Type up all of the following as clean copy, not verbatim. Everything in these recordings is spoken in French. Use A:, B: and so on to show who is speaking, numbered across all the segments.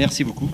A: Merci beaucoup.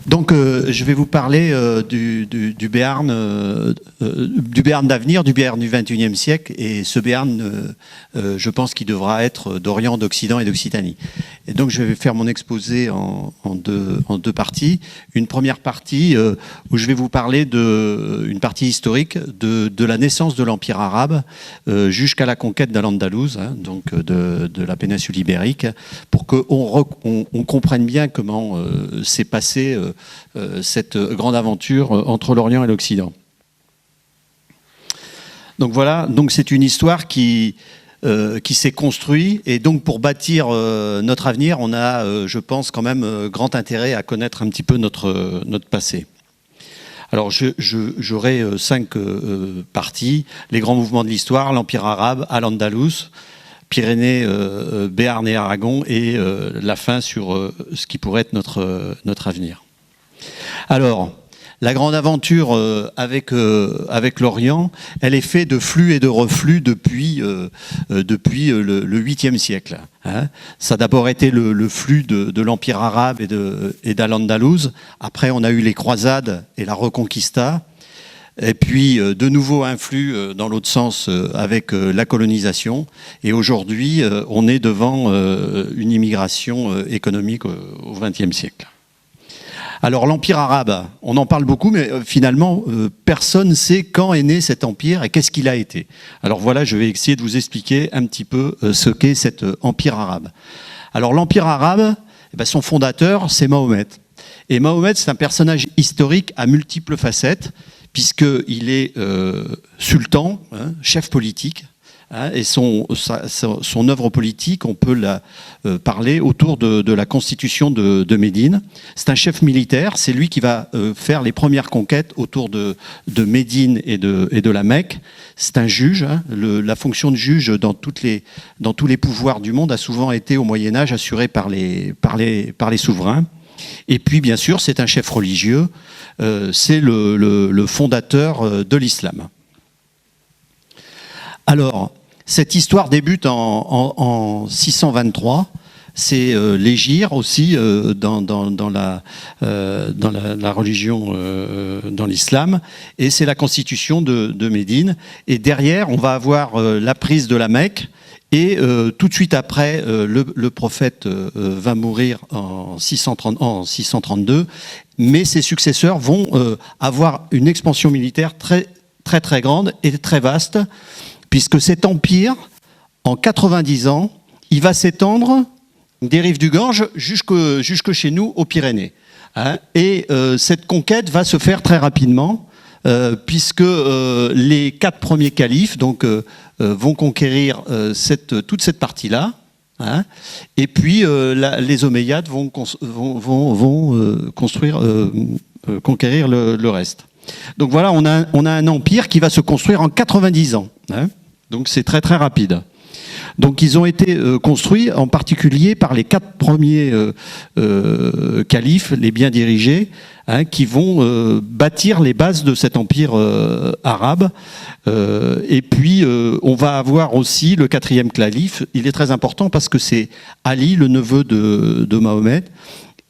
A: Donc, je vais vous parler du Béarn d'avenir, du Béarn du XXIe siècle. Et ce Béarn, je pense qu'il devra être d'Orient, d'Occident et d'Occitanie. Et donc, je vais faire mon exposé en deux parties. Une première partie où je vais vous parler d'une partie historique de la naissance de l'Empire arabe jusqu'à la conquête d'Al-Andalouse, hein, donc de la péninsule ibérique, pour qu'on comprenne bien comment s'est passée cette grande aventure entre l'Orient et l'Occident. Donc voilà, donc c'est une histoire qui s'est construite, et donc pour bâtir notre avenir, on a, je pense, quand même grand intérêt à connaître un petit peu notre passé. Alors j'aurai 5 parties: les grands mouvements de l'histoire, l'Empire arabe, Al-Andalus, Pyrénées, Béarn et Aragon, et la fin sur ce qui pourrait être notre avenir. Alors, la grande aventure avec l'Orient, elle est faite de flux et de reflux depuis le 8e siècle. Hein. Ça a d'abord été le flux de l'Empire arabe et d'Al-Andalouse. Après, on a eu les croisades et la Reconquista. Et puis, de nouveau, un flux dans l'autre sens avec la colonisation. Et aujourd'hui, on est devant une immigration économique au XXe siècle. Alors, l'Empire arabe, on en parle beaucoup, mais finalement, personne ne sait quand est né cet empire et qu'est-ce qu'il a été. Alors voilà, je vais essayer de vous expliquer un petit peu ce qu'est cet empire arabe. Alors, l'Empire arabe, son fondateur, c'est Mahomet. Et Mahomet, c'est un personnage historique à multiples facettes, puisqu'il est sultan, hein, chef politique, hein, et son œuvre politique, on peut la parler autour de la constitution de Médine. C'est un chef militaire, c'est lui qui va faire les premières conquêtes autour de Médine et de la Mecque. C'est un juge, hein, la fonction de juge dans tous les pouvoirs du monde a souvent été au Moyen-Âge assurée par les souverains. Et puis, bien sûr, c'est un chef religieux, c'est le fondateur de l'islam. Alors, cette histoire débute en 623. C'est l'hégire aussi dans la religion, dans l'islam, et c'est la constitution de Médine. Et derrière, on va avoir la prise de la Mecque. Et tout de suite après, le prophète va mourir en 632, mais ses successeurs vont avoir une expansion militaire très, très, très grande et très vaste, puisque cet empire, en 90 ans, il va s'étendre des rives du Gange jusque chez nous, aux Pyrénées. Hein, et cette conquête va se faire très rapidement, puisque les 4 premiers califes vont conquérir toute cette partie-là, hein, et puis les Omeyyades vont conquérir le reste. Donc voilà, on a un empire qui va se construire en 90 ans. Hein, donc c'est très très rapide. Donc ils ont été construits en particulier par les 4 premiers califes, les bien dirigés, hein, qui vont bâtir les bases de cet empire arabe. Et puis on va avoir aussi le 4e calife. Il est très important parce que c'est Ali, le neveu de Mahomet.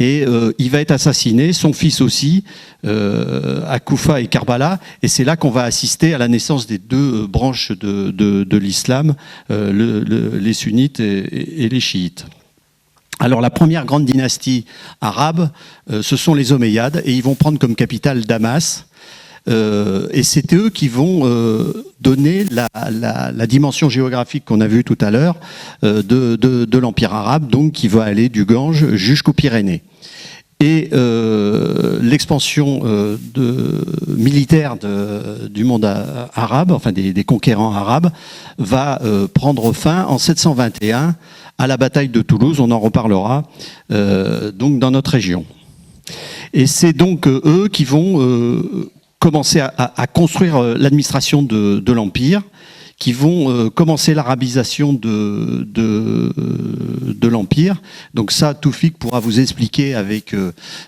A: Et il va être assassiné, son fils aussi, à Koufa et Karbala. Et c'est là qu'on va assister à la naissance des 2 branches de l'islam, les sunnites et les chiites. Alors la première grande dynastie arabe, ce sont les Omeyyades, et ils vont prendre comme capitale Damas. Et c'est eux qui vont donner la dimension géographique qu'on a vue tout à l'heure de l'Empire arabe, donc qui va aller du Gange jusqu'aux Pyrénées. Et l'expansion militaire du monde arabe, enfin des conquérants arabes, va prendre fin en 721 à la bataille de Toulouse. On en reparlera donc dans notre région. Et c'est donc eux qui vont commencer à construire l'administration de l'Empire, qui vont commencer l'arabisation de l'Empire. Donc ça, Toufik pourra vous expliquer avec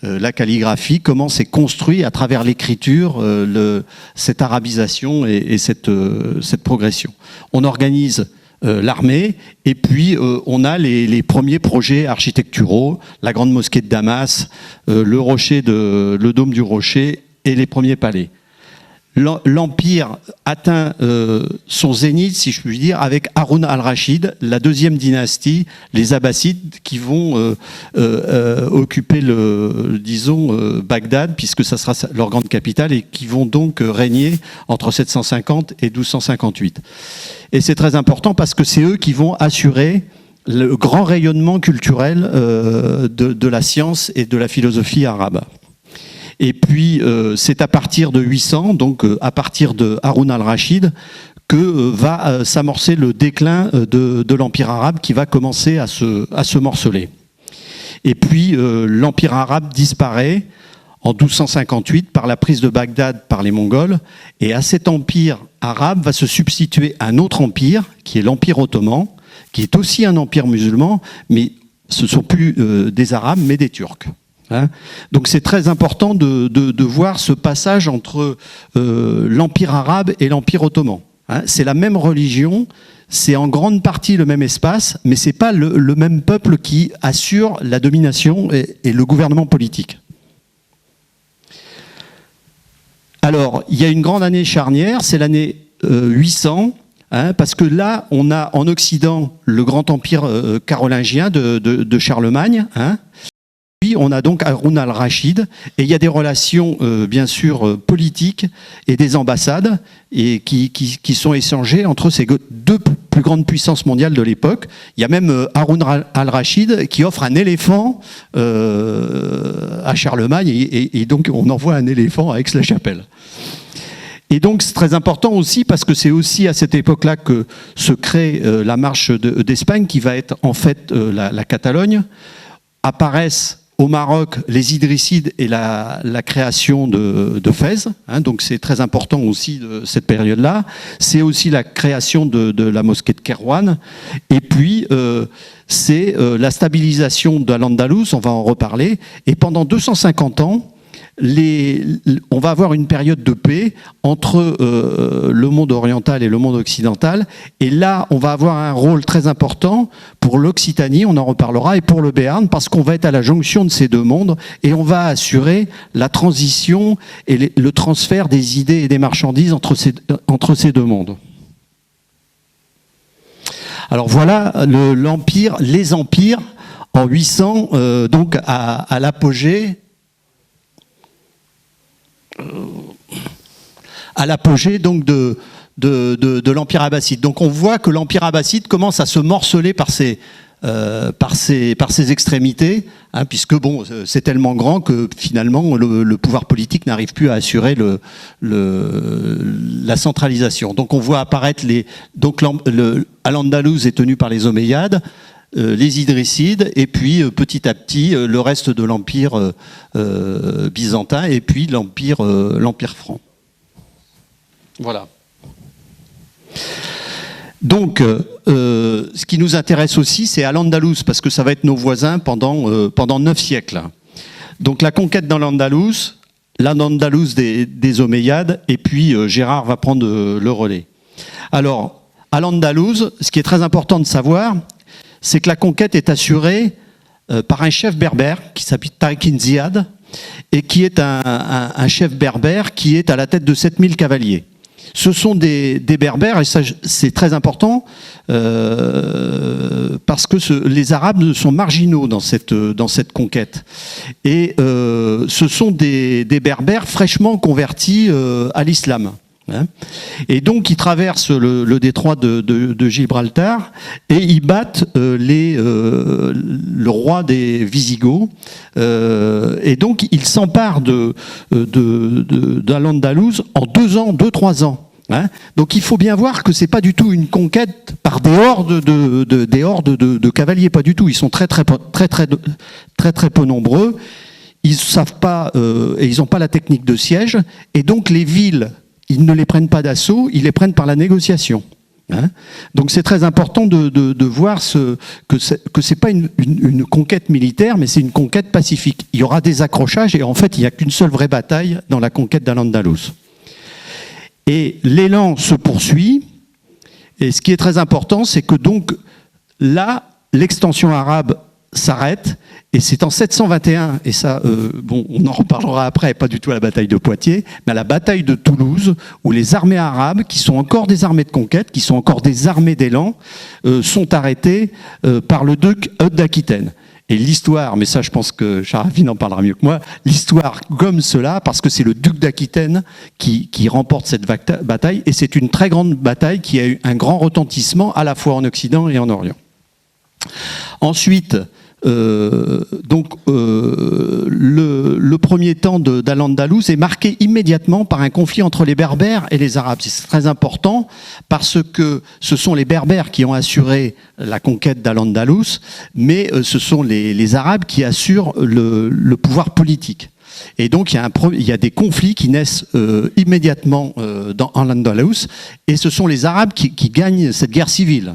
A: la calligraphie comment c'est construit à travers l'écriture, cette arabisation et cette progression. On organise l'armée, et puis on a les premiers projets architecturaux, la grande mosquée de Damas, le dôme du Rocher et les premiers palais. L'Empire atteint son zénith, si je puis dire, avec Haroun al-Rachid, la deuxième dynastie, les Abbassides, qui vont occuper, Bagdad, puisque ça sera leur grande capitale, et qui vont donc régner entre 750 et 1258. Et c'est très important parce que c'est eux qui vont assurer le grand rayonnement culturel de la science et de la philosophie arabe. Et puis, c'est à partir de 800, donc à partir de Haroun al-Rachid, que va s'amorcer le déclin de l'Empire arabe qui va commencer à se morceler. Et puis, l'Empire arabe disparaît en 1258 par la prise de Bagdad par les Mongols. Et à cet empire arabe va se substituer un autre empire, qui est l'Empire ottoman, qui est aussi un empire musulman, mais ce ne sont plus des Arabes, mais des Turcs. Donc c'est très important de voir ce passage entre l'Empire arabe et l'Empire ottoman. C'est la même religion, c'est en grande partie le même espace, mais ce n'est pas le même peuple qui assure la domination et le gouvernement politique. Alors, il y a une grande année charnière, c'est l'année 800, parce que là, on a en Occident le grand empire carolingien de Charlemagne, Puis on a donc Haroun al-Rachid, et il y a des relations bien sûr politiques et des ambassades et qui sont échangées entre ces deux plus grandes puissances mondiales de l'époque. Il y a même Haroun al-Rachid qui offre un éléphant à Charlemagne, et donc on envoie un éléphant à Aix-la-Chapelle. Et donc c'est très important aussi parce que c'est aussi à cette époque-là que se crée la marche d'Espagne, qui va être en fait la Catalogne. Apparaissent au Maroc les Idrissides et la création de Fès, donc c'est très important aussi de cette période-là. C'est aussi la création de la mosquée de Kairouan, et puis c'est la stabilisation de l'Andalouse, on va en reparler, et pendant 250 ans, on va avoir une période de paix entre le monde oriental et le monde occidental, et là on va avoir un rôle très important pour l'Occitanie, on en reparlera, et pour le Béarn, parce qu'on va être à la jonction de ces deux mondes et on va assurer la transition et le transfert des idées et des marchandises entre ces deux mondes. Alors voilà l'empire, les empires en 800, donc à l'apogée. À l'apogée donc de l'Empire abbasside. Donc on voit que l'Empire abbasside commence à se morceler par ses extrémités, puisque bon, c'est tellement grand que finalement le pouvoir politique n'arrive plus à assurer la centralisation. Donc on voit apparaître Al-Andalouse est tenu par les Omeyyades, les Idrissides, et puis petit à petit le reste de l'empire byzantin, et puis l'empire franc. Voilà. Donc, ce qui nous intéresse aussi, c'est Al-Andalouse, parce que ça va être nos voisins pendant 9 siècles. Donc la conquête d'Al-Andalouse, l'Andalouse des Omeyyades, et puis Gérard va prendre le relais. Alors, Al-Andalouse, ce qui est très important de savoir, c'est que la conquête est assurée par un chef berbère qui s'appelle Tariq Ziyad, et qui est un chef berbère qui est à la tête de 7000 cavaliers. Ce sont des berbères, et ça c'est très important, parce que les Arabes sont marginaux dans cette conquête. Et ce sont des berbères fraîchement convertis à l'islam. Et donc ils traversent le détroit de Gibraltar, et ils battent le roi des Visigoths, et donc ils s'emparent d'Al-Andalouse en 2-3 ans. Donc il faut bien voir que c'est pas du tout une conquête par des hordes de cavaliers, pas du tout. Ils sont très peu nombreux. Ils savent pas et ils n'ont pas la technique de siège, et donc les villes, ils ne les prennent pas d'assaut, ils les prennent par la négociation. Donc c'est très important de voir que c'est pas une conquête militaire, mais c'est une conquête pacifique. Il y aura des accrochages, et en fait il n'y a qu'une seule vraie bataille dans la conquête d'Al-Andalouse. Et l'élan se poursuit Et ce qui est très important, c'est que donc là, l'extension arabe s'arrête, et c'est en 721, et ça, bon, on en reparlera après, pas du tout à la bataille de Poitiers, mais à la bataille de Toulouse, où les armées arabes, qui sont encore des armées de conquête, qui sont encore des armées d'élan, sont arrêtées par le duc Eudes d'Aquitaine. Et l'histoire, mais ça je pense que Charafine en parlera mieux que moi, l'histoire gomme cela parce que c'est le duc d'Aquitaine qui remporte cette bataille, et c'est une très grande bataille qui a eu un grand retentissement à la fois en Occident et en Orient. Ensuite, le premier temps d'Al-Andalus est marqué immédiatement par un conflit entre les Berbères et les Arabes. C'est très important parce que ce sont les Berbères qui ont assuré la conquête d'Al-Andalus, mais ce sont les Arabes qui assurent le pouvoir politique. Et donc il y a des conflits qui naissent immédiatement dans Al-Andalus, et ce sont les Arabes qui gagnent cette guerre civile.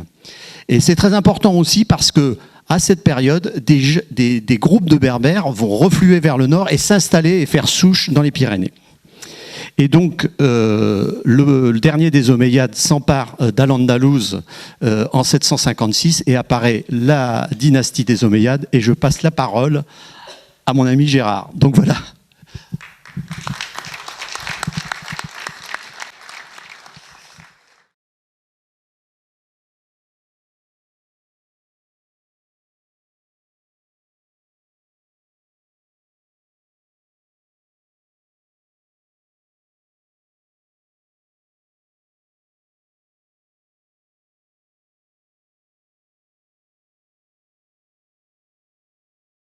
A: Et c'est très important aussi parce que à cette période, des groupes de Berbères vont refluer vers le nord et s'installer et faire souche dans les Pyrénées. Et donc, le dernier des Omeyyades s'empare d'Al-Andalus en 756 et apparaît la dynastie des Omeyyades. Et je passe la parole à mon ami Gérard. Donc voilà.